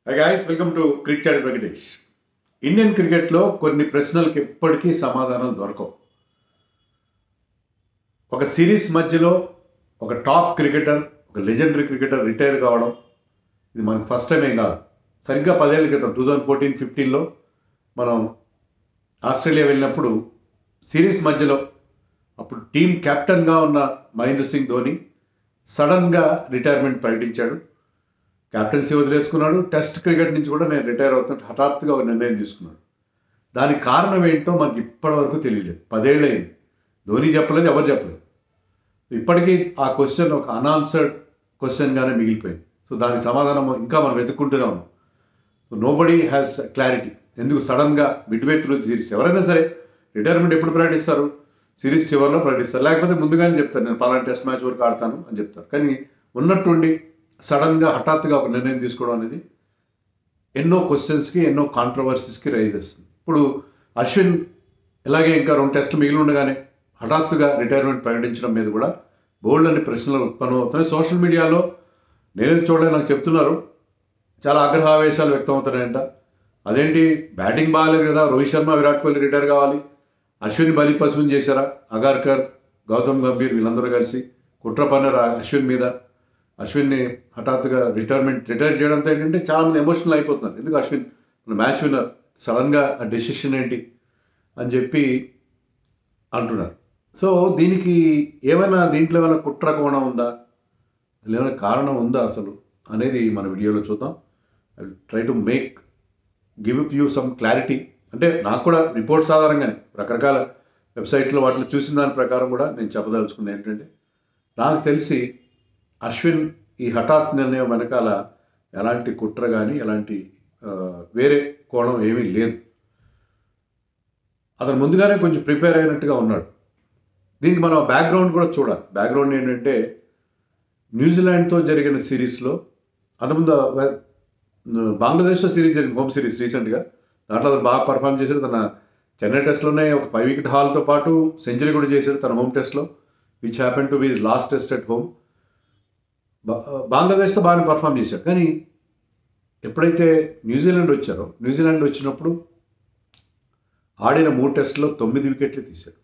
Hi guys, welcome to Cricket Chat with Venkatesh. Indian క్రికెట్లో కొన్ని ప్రశ్నలకు ఎప్పటికీ సమాధానం దొరకవు. ఒక సిరీస్ మధ్యలో ఒక టాప్ క్రికెటర్, ఒక లెజెండరీ క్రికెటర్ రిటైర్ కావడం ఇది మనకు ఫస్ట్ టైం ఏం కాదు. సరిగ్గా 10 ఏళ్ల క్రితం 2014-15లో మనం ఆస్ట్రేలియా వెళ్ళినప్పుడు సిరీస్ మధ్యలో అప్పుడు టీం కెప్టెన్గా ఉన్న మహేంద్ర సింగ్ ధోని సడన్గా రిటైర్మెంట్ ప్రకటించాడు. క్యాప్టెన్సీ వదిలేసుకున్నాడు. టెస్ట్ క్రికెట్ నుంచి కూడా నేను రిటైర్ అవుతాను హఠాత్తుగా ఒక నిర్ణయం తీసుకున్నాడు. దానికి కారణం ఏంటో మనకి ఇప్పటివరకు తెలియలేదు. 10 ఏళ్ళు అయింది. ధోని చెప్పలేదు, ఎవరు చెప్పలేదు. ఇప్పటికీ ఆ క్వశ్చన్ ఒక అన్ఆన్సర్డ్ క్వశ్చన్గానే మిగిలిపోయింది. సో దానికి సమాధానం ఇంకా మనం వెతుక్కుంటూనే ఉన్నాం. So nobody has clarity. ఎందుకు సడన్గా మిడ్వే త్రూ సిరీస్ ఎవరైనా సరే రిటైర్మెంట్ ఎప్పుడు ప్రకటిస్తారు? సిరీస్ చివరిలో ప్రకటిస్తారు, లేకపోతే ముందుగానే చెప్తారు నేను పలానా టెస్ట్ మ్యాచ్ వరకు ఆడతాను అని చెప్తారు. కానీ ఉన్నట్టుండి సడన్గా హఠాత్తుగా ఒక నిర్ణయం తీసుకోవడం అనేది ఎన్నో క్వశ్చన్స్కి, ఎన్నో కాంట్రవర్సీస్కి రైజ్ చేస్తుంది. ఇప్పుడు అశ్విన్ ఇలాగే ఇంకా 2 టెస్టులు మిగిలి ఉండగానే హఠాత్తుగా రిటైర్మెంట్ ప్రకటించడం మీద కూడా బోల్డ్ అనే ప్రశ్నలు ఉత్పన్నమవుతున్నాయి. సోషల్ మీడియాలో నేను చూడలేదు, నాకు చెప్తున్నారు చాలా ఆగ్రహావేశాలు వ్యక్తం అవుతున్నాయంట. అదేంటి, బ్యాటింగ్ బాగాలేదు కదా, రోహిత్ శర్మ, విరాట్ కోహ్లీ రిటైర్ కావాలి, అశ్విన్ బలి పశువుని చేశారా, అగార్కర్, గౌతమ్ గంభీర్ వీళ్ళందరూ కలిసి కుట్ర పన్నారు అశ్విన్ మీద. అశ్విన్ని హఠాత్తుగా రిటైర్ చేయడంతో ఏంటంటే చాలామంది ఎమోషనల్ అయిపోతున్నారు. ఎందుకు అశ్విన్ మ్యాచ్ విన్నర్, సడన్గా ఆ డెసిషన్ ఏంటి అని చెప్పి అంటున్నారు. సో దీనికి దీంట్లో ఏమైనా కుట్ర కోణం ఉందా, ఏమైనా కారణం ఉందా అసలు అనేది మన వీడియోలో చూద్దాం. I will try to give you some clarity. అంటే నాకు కూడా రిపోర్ట్స్ ఆధారంగానే రకరకాల వెబ్సైట్లో వాటిలో చూసిన దాని ప్రకారం కూడా నేను చెప్పదలుచుకుంది ఏంటంటే, నాకు తెలిసి అశ్విన్ ఈ హఠాత్ నిర్ణయం వెనకాల ఎలాంటి కుట్ర కానీ ఎలాంటి వేరే కోణం ఏమీ లేదు. అతను ముందుగానే కొంచెం ప్రిపేర్ అయినట్టుగా ఉన్నాడు. దీనికి మనం బ్యాక్గ్రౌండ్ కూడా చూడాలి. బ్యాక్గ్రౌండ్ ఏంటంటే, న్యూజిలాండ్తో జరిగిన సిరీస్లో అంతకుముందు బంగ్లాదేశ్లో సిరీస్ జరిగింది, హోమ్ సిరీస్ రీసెంట్గా. దాంట్లో అతను బాగా పర్ఫామ్ చేశాడు. తన చెన్నై టెస్ట్లోనే ఒక 5 వికెట్ హాల్తో పాటు సెంచరీ కూడా చేశాడు తన హోమ్ టెస్ట్లో, which happen to be his last test at home. బంగ్లాదేశ్తో బాగానే పర్ఫామ్ చేశాడు. కానీ ఎప్పుడైతే న్యూజిలాండ్ వచ్చినప్పుడు ఆడిన 3 టెస్టుల్లో 9 వికెట్లు తీశాడు.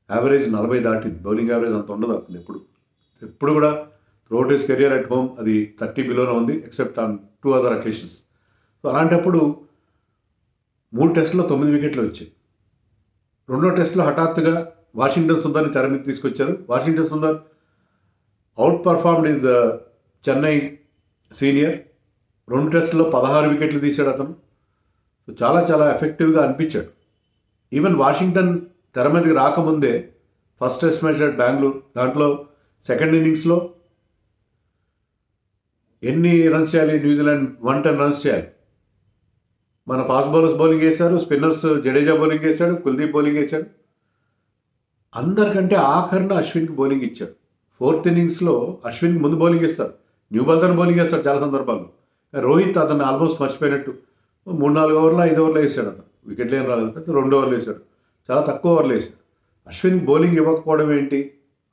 యావరేజ్ 40 దాటింది. బౌలింగ్ యావరేజ్ అంత ఉండదు అతను ఎప్పుడు కూడా throughout his career at home అది 30 బిలోనే ఉంది, except on 2 other occasions. So అలాంటప్పుడు 3 టెస్టుల్లో 9 వికెట్లు వచ్చాయి. 2వ టెస్టులో హఠాత్తుగా వాషింగ్టన్ సుందర్ని తెర మీద తీసుకొచ్చారు. Washington Sundar out performed is the Chennai senior. 2 టెస్టుల్లో 16 వికెట్లు తీశాడు అతను. సో చాలా చాలా ఎఫెక్టివ్గా అనిపించాడు. ఈవెన్ వాషింగ్టన్ తెర మీదకి రాకముందే first test match at Bengaluru, దాంట్లో సెకండ్ ఇన్నింగ్స్లో ఎన్ని రన్స్ చేయాలి న్యూజిలాండ్? 110 రన్స్ చేయాలి. మన ఫాస్ట్ బౌలర్స్ బౌలింగ్ వేశారు, స్పిన్నర్స్ జడేజా బౌలింగ్ వేశాడు, కుల్దీప్ బౌలింగ్ వేశాడు. అందరికంటే ఆఖరిన అశ్విన్కి బౌలింగ్ ఇచ్చాడు. 4th ఇన్నింగ్స్లో అశ్విన్కి ముందు బౌలింగ్ ఇస్తారు, న్యూ బాల్తో బౌలింగ్ వేస్తాడు చాలా సందర్భాల్లో. రోహిత్ అతను ఆల్మోస్ట్ మర్చిపోయినట్టు 3-4 ఓవర్లో 5 ఓవర్లో వేసాడు. అతను వికెట్లు ఏం రాలేదు, 2 ఓవర్లు వేసాడు, చాలా తక్కువ ఓవర్లు వేసాడు. అశ్విన్ బౌలింగ్ ఇవ్వకపోవడం ఏంటి,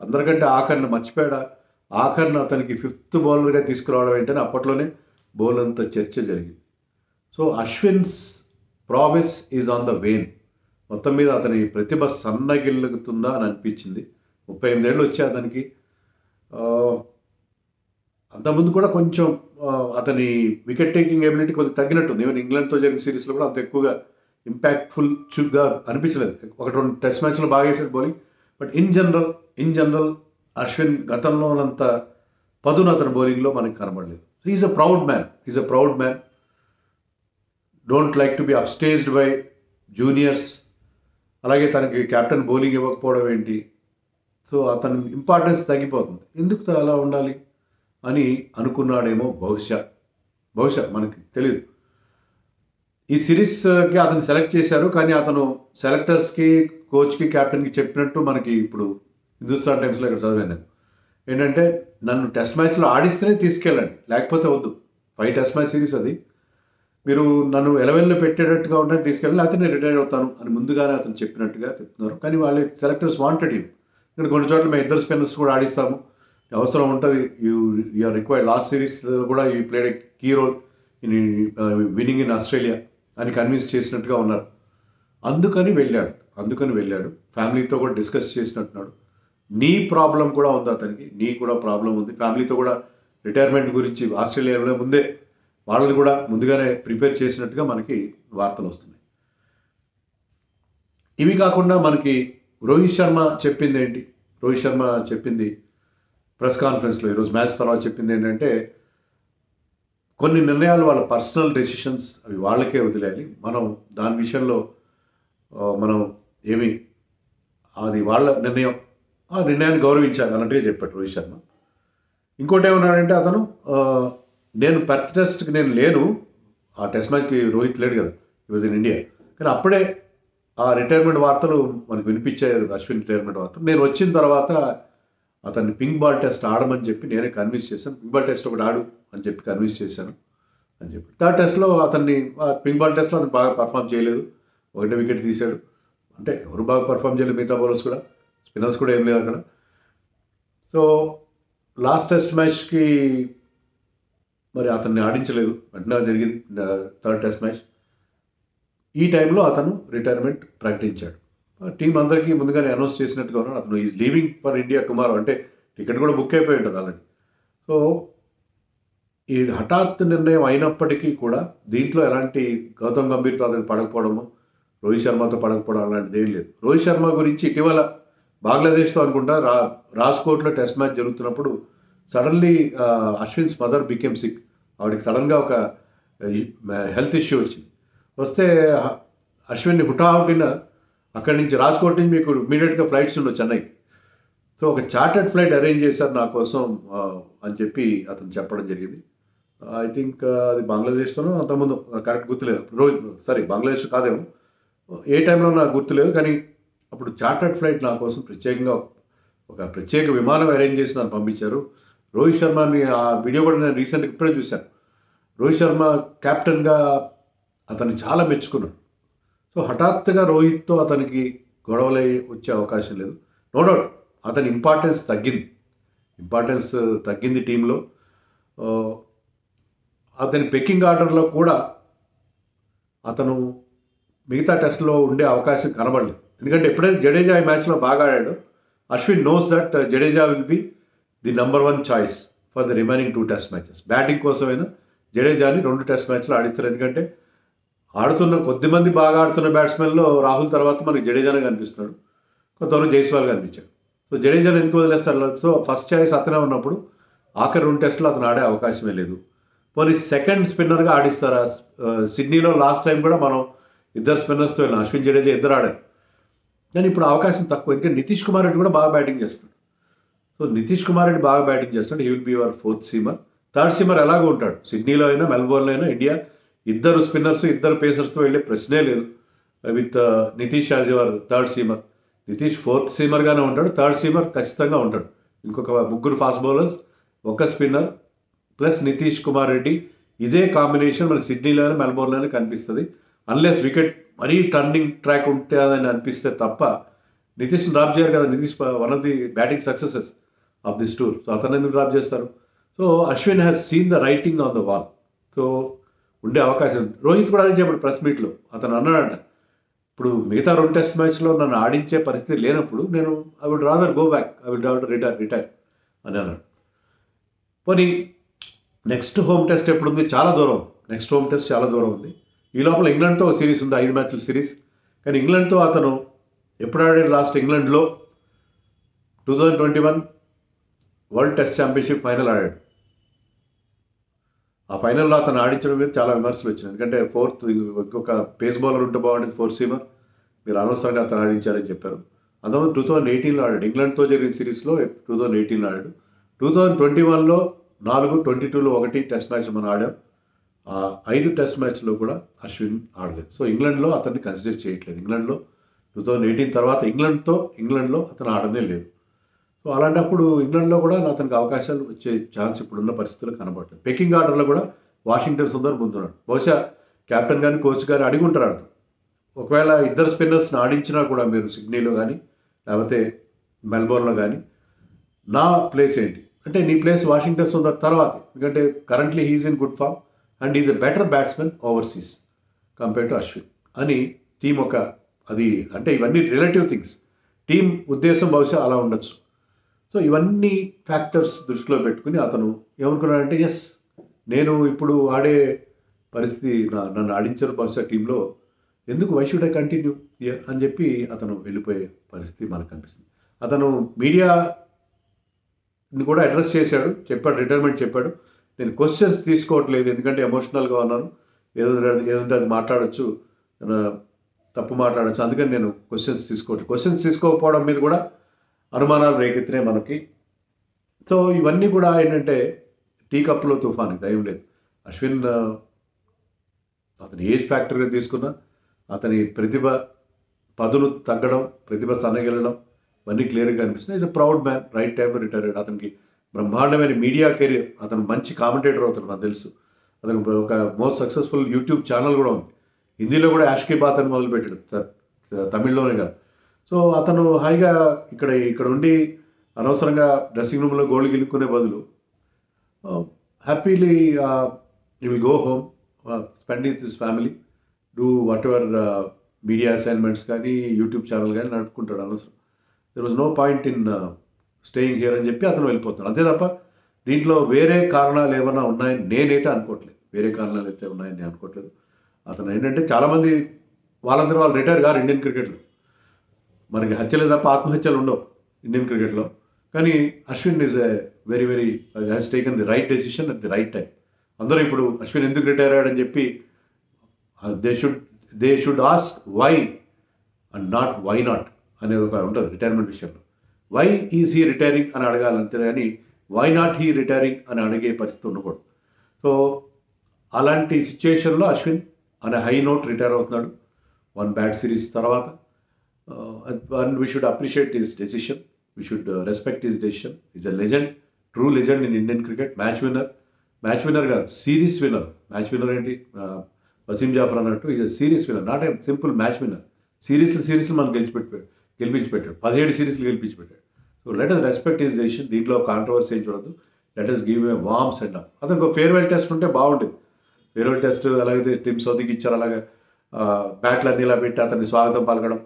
అందరికంటే ఆఖరిన మర్చిపోయాడా, ఆఖరిన అతనికి 5th బౌలర్గా తీసుకురావడం ఏంటని అప్పట్లోనే బౌలర్ అంత చర్చ జరిగింది. So Ashwin's prowess is on the wane. మొత్తం మీద అతని ప్రతిభ సన్నగిల్లుతుందా అని అనిపించింది. 38 ఏళ్ళు వచ్చాయి అతనికి. అంతకుముందు కూడా కొంచెం అతని వికెట్ టేకింగ్ ఎబిలిటీ కొద్దిగా తగ్గినట్టుంది. ఈవెన్ ఇంగ్లాండ్తో జరిగిన సిరీస్లో కూడా అంత ఎక్కువగా ఇంపాక్ట్ఫుల్గా అనిపించలేదు. 1-2 టెస్ట్ మ్యాచ్లో బాగా వేసాడు bowling. But in general Ashwin గతంలో ఉన్నంత పదును అతని బౌలింగ్లో మనకి కనబడలేదు. Is a proud man. Don't like to be upstaged by juniors. అలాగే తనకి కెప్టెన్ బౌలింగ్ ఇవ్వకపోవడం ఏంటి, సో అతని ఇంపార్టెన్స్ తగ్గిపోతుంది. ఎందుకు అలా ఉండాలి అని అనుకున్నాడేమో బహుశా మనకి తెలియదు. ఈ సిరీస్కి అతను సెలెక్ట్ చేశారు, కానీ అతను సెలెక్టర్స్కి, కోచ్కి, కెప్టెన్కి చెప్పినట్టు మనకి ఇప్పుడు హిందుస్థాన్ టైమ్స్లో ఇక్కడ చదివాను నేను. ఏంటంటే, నన్ను టెస్ట్ మ్యాచ్లో ఆడిస్తేనే తీసుకెళ్ళండి, లేకపోతే వద్దు. 5 టెస్ట్ మ్యాచ్ సిరీస్ అది, మీరు నన్ను 11లో పెట్టేటట్టుగా ఉంటే తీసుకెళ్ళి, లేకపోతే నేను రిటైర్ అవుతాను అని ముందుగానే అతను చెప్పినట్టుగా చెప్తున్నారు. కానీ వాళ్ళ సెలెక్టర్స్ వాంటెడ్ హిమ్. ఇక్కడ కొన్ని చోట్ల మేము 2 స్పిన్నర్స్ కూడా ఆడిస్తాము, అవసరం ఉంటుంది, you are required. Last series కూడా you played a key role in winning in Australia అని కన్విన్స్ చేసినట్టుగా ఉన్నారు. అందుకని వెళ్ళాడు. ఫ్యామిలీతో కూడా డిస్కస్ చేసినట్టున్నాడు. నీ ప్రాబ్లం కూడా ఉంది అతనికి, నీ కూడా ప్రాబ్లం ఉంది. ఫ్యామిలీతో కూడా రిటైర్మెంట్ గురించి ఆస్ట్రేలియాలో ముందే వాళ్ళని కూడా ముందుగానే ప్రిపేర్ చేసినట్టుగా మనకి వార్తలు వస్తున్నాయి. ఇవి కాకుండా మనకి రోహిత్ శర్మ చెప్పింది ప్రెస్ కాన్ఫరెన్స్లో ఈరోజు మ్యాచ్ తర్వాత చెప్పింది ఏంటంటే, కొన్ని నిర్ణయాలు వాళ్ళ పర్సనల్ డెసిషన్స్, అవి వాళ్ళకే వదిలేయాలి. మనం దాని విషయంలో మనం అది వాళ్ళ నిర్ణయం, ఆ నిర్ణయాన్ని గౌరవించాలి అన్నట్టుగా చెప్పాడు రోహిత్ శర్మ. ఇంకోటి ఏమన్నాడంటే అతను, నేను పెర్త్ టెస్ట్కి నేను లేను, ఆ టెస్ట్ మ్యాచ్కి రోహిత్ లేడు కదా, ఈ వాజ్ ఇన్ ఇండియా, కానీ అప్పుడే ఆ రిటైర్మెంట్ వార్తలు మనకు వినిపించారు, అశ్విన్ రిటైర్మెంట్ వార్తలు. నేను వచ్చిన తర్వాత అతన్ని పింక్ బాల్ టెస్ట్ ఆడమని చెప్పి నేనే కన్విన్స్ చేశాను, పింక్ బాల్ టెస్ట్ ఒకటి ఆడు అని చెప్పి కన్విన్స్ చేశాను అని చెప్పి. థర్డ్ టెస్ట్లో అతన్ని పింక్ బాల్ టెస్ట్లో అతను బాగా పర్ఫామ్ చేయలేదు, ఒకటే వికెట్ తీశాడు. అంటే ఎవరు బాగా పర్ఫామ్ చేయలేదు, మిగతా బౌలర్స్ కూడా, స్పిన్నర్స్ కూడా ఏం లేదు అక్కడ. సో లాస్ట్ టెస్ట్ మ్యాచ్కి మరి అతన్ని ఆడించలేదు, వెంటనే జరిగింది థర్డ్ టెస్ట్ మ్యాచ్. ఈ టైంలో అతను రిటైర్మెంట్ ప్రకటించాడు. టీం అందరికీ ముందుగానే అనౌన్స్ చేసినట్టుగా ఉన్నాడు, అతను is leaving for India tomorrow, అంటే టికెట్ కూడా బుక్ అయిపోయి ఉంటుంది ఆల్రెడీ. సో ఈ హఠాత్ నిర్ణయం అయినప్పటికీ కూడా దీంట్లో ఎలాంటి గౌతమ్ గంభీర్తో అతనికి పడకపోవడము, రోహిత్ శర్మతో పడకపోవడం అలాంటిది ఏం లేదు. రోహిత్ శర్మ గురించి ఇటీవల బంగ్లాదేశ్తో అనుకుంటా రాజ్కోట్లో టెస్ట్ మ్యాచ్ జరుగుతున్నప్పుడు suddenly Ashwins mother became sick. ఆవిడకి సడన్గా ఒక హెల్త్ ఇష్యూ వచ్చింది. వస్తే అశ్విన్ని హుటాహుటిన అక్కడి నుంచి రాజ్కోట్ నుంచి మీకు ఇమీడియట్గా ఫ్లైట్స్ ఉండవు చెన్నైకి. సో ఒక చార్టర్డ్ ఫ్లైట్ అరేంజ్ చేశారు నా కోసం అని చెప్పి అతను చెప్పడం జరిగింది. ఐ థింక్ అది బంగ్లాదేశ్తోనో అంతకుముందు కరెక్ట్ గుర్తులేదు, బంగ్లాదేశ్ కాదేమో, ఏ టైంలో నాకు గుర్తులేదు. కానీ అప్పుడు చార్టర్డ్ ఫ్లైట్ నా కోసం ప్రత్యేకంగా ఒక ప్రత్యేక విమానం అరేంజ్ చేసి నన్ను పంపించారు. రోహిత్ శర్మని ఆ వీడియో కూడా నేను రీసెంట్గా ఇప్పుడే చూశాను. రోహిత్ శర్మ కెప్టెన్గా అతన్ని చాలా మెచ్చుకున్నాడు. సో హఠాత్తుగా రోహిత్తో అతనికి గొడవలై వచ్చే అవకాశం లేదు. నో డౌట్ అతని ఇంపార్టెన్స్ తగ్గింది టీంలో. అతని పెక్కింగ్ ఆర్డర్లో కూడా అతను మిగతా టెస్ట్లో ఉండే అవకాశం కనబడలేదు. ఎందుకంటే ఎప్పుడైతే జడేజా ఈ మ్యాచ్లో బాగా ఆడాడో, Ashwin knows that Jadeja will be the number 1 choice for the remaining 2 test matches. Batting కోసమైనా జడేజాని 2 టెస్ట్ మ్యాచ్లు ఆడిస్తారు. ఎందుకంటే కొద్దిమంది బాగా ఆడుతున్న బ్యాట్స్మెన్లో రాహుల్ తర్వాత మనకి జడేజానే కనిపిస్తున్నాడు, కొంతవరకు జైస్వాల్ కనిపించాడు. సో జడేజాని ఎందుకు వదిలేస్తారు? సో ఫస్ట్ చాయిస్ అతనే ఉన్నప్పుడు ఆఖరి 2 టెస్టులు అతను ఆడే అవకాశమే లేదు. పోనీ సెకండ్ స్పిన్నర్గా ఆడిస్తారా? సిడ్నీలో లాస్ట్ టైం కూడా మనం 2 స్పిన్నర్స్తో వెళ్ళాం, అశ్విన్ జడేజా 2 ఆడారు. కానీ ఇప్పుడు అవకాశం తక్కువ, ఎందుకంటే నితీష్ కుమార్ రెడ్డి కూడా బాగా బ్యాటింగ్ చేస్తున్నాడు. సో నితీష్ కుమార్ రెడ్డి బాగా బ్యాటింగ్ చేస్తాడు, he will be your 4th seamer. 3rd seamer ఎలాగో ఉంటాడు. సిడ్నీలో అయినా మెల్బోర్న్లో అయినా ఇండియా 2 స్పిన్నర్స్ 2 పేసర్స్తో వెళ్ళే ప్రశ్నే లేదు. With Nitish as your 3rd seamer. Nitish 4th సీమర్గానే ఉంటాడు, 3rd సీమర్ ఖచ్చితంగా ఉంటాడు. ఇంకొక 3 fast bowlers, 1 spinner plus Nitish Kumar Reddy, ఇదే కాంబినేషన్ మన సిడ్నీలో అయినా మెల్బోర్న్లో అయినా కనిపిస్తుంది. అన్లెస్ వికెట్ మరీ టర్నింగ్ ట్రాక్ ఉంటే అని అనిపిస్తే తప్ప నితీష్ని డ్రాప్ చేయరు కదా. Nitish one of the batting successes of this tour. So అతను ఎందుకు డ్రాప్ చేస్తారు? So Ashwin has seen the writing on the wall. So ఉండే అవకాశం. రోహిత్ కూడా అదే చెప్పాడు ప్రెస్ మీట్లో. అతను అన్నాడంట, ఇప్పుడు మిగతా 2 టెస్ట్ మ్యాచ్లో నన్ను ఆడించే పరిస్థితి లేనప్పుడు నేను I would rather go back, I will retire అని అన్నాడు. పోనీ నెక్స్ట్ హోమ్ టెస్ట్ ఎప్పుడు ఉంది? చాలా దూరం. నెక్స్ట్ హోమ్ టెస్ట్ చాలా దూరం ఉంది. ఈ లోపల ఇంగ్లాండ్తో ఒక సిరీస్ ఉంది, 5 మ్యాచ్ల సిరీస్. కానీ ఇంగ్లాండ్తో అతను ఎప్పుడు ఆడాడు? లాస్ట్ ఇంగ్లాండ్లో 2021 వరల్డ్ టెస్ట్ ఛాంపియన్షిప్ ఫైనల్ ఆడాడు. ఆ ఫైనల్లో అతను ఆడించడం మీద చాలా విమర్శలు వచ్చినాయి. ఎందుకంటే 4th ఇంకొక పేస్ బౌలర్ ఉంటే బాగుంటుంది, 4th సీమర్, మీరు అనవసరంగా అతను ఆడించారని చెప్పారు. అందువల్ల 2018లో ఆడాడు. ఇంగ్లాండ్తో జరిగిన సిరీస్లో 2018లో ఆడాడు. 2021లో 4, 22లో 1 టెస్ట్ మ్యాచ్ మనం ఆడాం. 5 టెస్ట్ మ్యాచ్లో కూడా అశ్విన్ ఆడలేదు. సో ఇంగ్లాండ్లో అతన్ని కన్సిడర్ చేయట్లేదు. ఇంగ్లాండ్లో 2018 తర్వాత ఇంగ్లాండ్లో అతను ఆడనే లేదు. సో అలాంటప్పుడు ఇంగ్లాండ్లో కూడా అతనికి అవకాశాలు వచ్చే ఛాన్స్ ఇప్పుడున్న పరిస్థితుల్లో కనబడలేదు. పెకింగ్ ఆర్డర్లో కూడా వాషింగ్టన్ సుందర్ ముందున్నాడు. బహుశా కెప్టెన్ కానీ కోచ్ కానీ అడిగి ఉంటారు అర్థం. ఒకవేళ 2 స్పిన్నర్స్ని ఆడించినా కూడా మీరు సిడ్నీలో కానీ లేకపోతే మెల్బోర్న్లో కానీ నా ప్లేస్ ఏంటి అంటే, నీ ప్లేస్ వాషింగ్టన్ సుందర్ తర్వాత, ఎందుకంటే currently he's in good form and is a better batsmen overseas compare to Ashwin అని టీం ఒక అది అంటే ఇవన్నీ రిలేటివ్ థింగ్స్. టీం ఉద్దేశం బహుశా అలా ఉండొచ్చు. సో ఇవన్నీ ఫ్యాక్టర్స్ దృష్టిలో పెట్టుకుని అతను ఏమనుకున్నాడంటే ఎస్ నేను ఇప్పుడు ఆడే పరిస్థితి నన్ను ఆడించారు బహుశా టీంలో, ఎందుకు why should I continue here అని చెప్పి అతను వెళ్ళిపోయే పరిస్థితి మనకు కనిపిస్తుంది. అతను మీడియాని కూడా అడ్రస్ చేశాడు, చెప్పాడు, రిటైర్మెంట్ చెప్పాడు. నేను క్వశ్చన్స్ తీసుకోవట్లేదు ఎందుకంటే ఎమోషనల్గా ఉన్నాను, ఏదంటే అది మాట్లాడచ్చు, తప్పు మాట్లాడచ్చు, అందుకని నేను క్వశ్చన్స్ తీసుకోవట్లేదు. క్వశ్చన్స్ తీసుకోకపోవడం మీద కూడా అనుమానాలు రేకెత్తినాయి మనకి. సో ఇవన్నీ కూడా ఏంటంటే టీ కప్లో తుఫాన్, దయం లేదు. అశ్విన్ అతని ఏజ్ ఫ్యాక్టర్గా తీసుకున్నా అతని ప్రతిభ పదును తగ్గడం, ప్రతిభ సన్నగిల్లడం ఇవన్నీ క్లియర్గా కనిపిస్తుంది. Is a proud man, right టైంలో రిటైర్ అయ్యాడు. అతనికి బ్రహ్మాండమైన మీడియా కెరీర్, అతను మంచి కామెంటేటర్ అవుతాడు నాకు తెలుసు. అతను ఒక మోస్ట్ సక్సెస్ఫుల్ యూట్యూబ్ ఛానల్ కూడా ఉంది, హిందీలో కూడా యాష్కీ బాత్ అని మొదలుపెట్టాడు, తమిళ్లోనే కాదు. సో అతను హాయిగా ఇక్కడ ఉండి అనవసరంగా డ్రెస్సింగ్ రూమ్లో గోల్డ్ గిలుక్కునే బదులు happily you will go home, spend with his family, do whatever media assignments కానీ యూట్యూబ్ ఛానల్ కానీ నడుపుకుంటాడు. అనవసరం there was no point in staying here అని చెప్పి అతను వెళ్ళిపోతాడు. అంతే తప్ప దీంట్లో వేరే కారణాలు ఏమైనా ఉన్నాయని నేనైతే అనుకోవట్లేదు. వేరే కారణాలు అయితే ఉన్నాయని నేను అనుకోవట్లేదు. అతను ఏంటంటే చాలామంది వాళ్ళందరూ వాళ్ళు రిటైర్ గారు ఇండియన్ క్రికెట్లో. మనకి హత్యలే తప్ప ఆత్మహత్యలు ఉండవు ఇండియన్ క్రికెట్లో. కానీ Ashwin is a very has taken the right decision at the right time. అందరూ ఇప్పుడు అశ్విన్ ఎందుకు రిటైర్ అయ్యాడని చెప్పి they should ask why and not why not అనేది ఒక ఉంటుంది రిటైర్మెంట్ విషయంలో. వై ఈజ్ హీ రిటైరింగ్ అని అడగాలి అంతే కానీ వై నాట్ హీ రిటైరింగ్ అని అడిగే పరిస్థితి ఉండకూడదు. సో అలాంటి సిచ్యుయేషన్లో అశ్విన్ అనే హై నోట్ రిటైర్ అవుతున్నాడు 1 బ్యాడ్ సిరీస్ తర్వాత. And we should appreciate his decision, we should respect his decision. Is a legend, true legend in Indian cricket. Match winner కాదు, series winner. Match winner ఏంటి, వసీం జాఫర్ అన్నట్టు is a series winner, not a simple match winner. Series మనం గెలిపించి పెట్టాడు, 17 సిరీస్లు గెలిపించి పెట్టాడు. So let us respect his decision. దీంట్లో కాంట్రవర్సీ ఏం చూడద్దు. Let us give a warm send off. అతనికి ఒక ఫేర్వెల్ టెస్ట్ ఉంటే బాగుండేది. ఫేర్వెల్ టెస్ట్ అలాగైతే టీమ్ సౌదీకి ఇచ్చారు, అలాగే బ్యాట్లన్నీ ఇలా పెట్టి అతన్ని స్వాగతం పలకడం,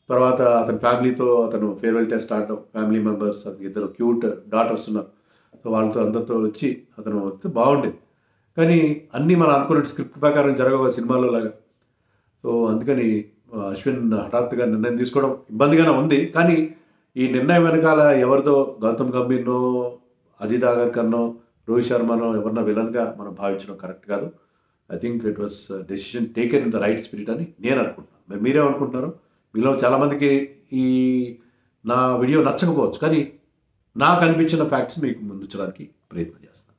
తర్వాత అతని ఫ్యామిలీతో అతను ఫేర్వెల్ టెస్ట్ ఆడడం, ఫ్యామిలీ మెంబర్స్, అతనికి 2 క్యూట్ డాటర్స్ ఉన్నారు. సో వాళ్ళతో అందరితో వచ్చి అతను వస్తే బాగుండేది. కానీ అన్నీ మనం అనుకున్న స్క్రిప్ట్ ప్రకారం జరగవు సినిమాలో లాగా. సో అందుకని అశ్విన్ హఠాత్తుగా నిర్ణయం తీసుకోవడం ఇబ్బందిగానే ఉంది. కానీ ఈ నిర్ణయం వెనకాల ఎవరితో గౌతమ్ గంభీర్నో, అజిత్ అగర్కర్నో, రోహిత్ శర్మనో ఎవరినో విలన్గా మనం భావించడం కరెక్ట్ కాదు. I think it was decision taken in the right spirit అని నేను అనుకుంటున్నాను. మరి మీరేమనుకుంటున్నారు? మీలో చాలామందికి ఈ నా వీడియో నచ్చకపోవచ్చు, కానీ నాకు అనిపించిన ఫ్యాక్ట్స్ మీకు ముందుంచడానికి ప్రయత్నం చేస్తాను.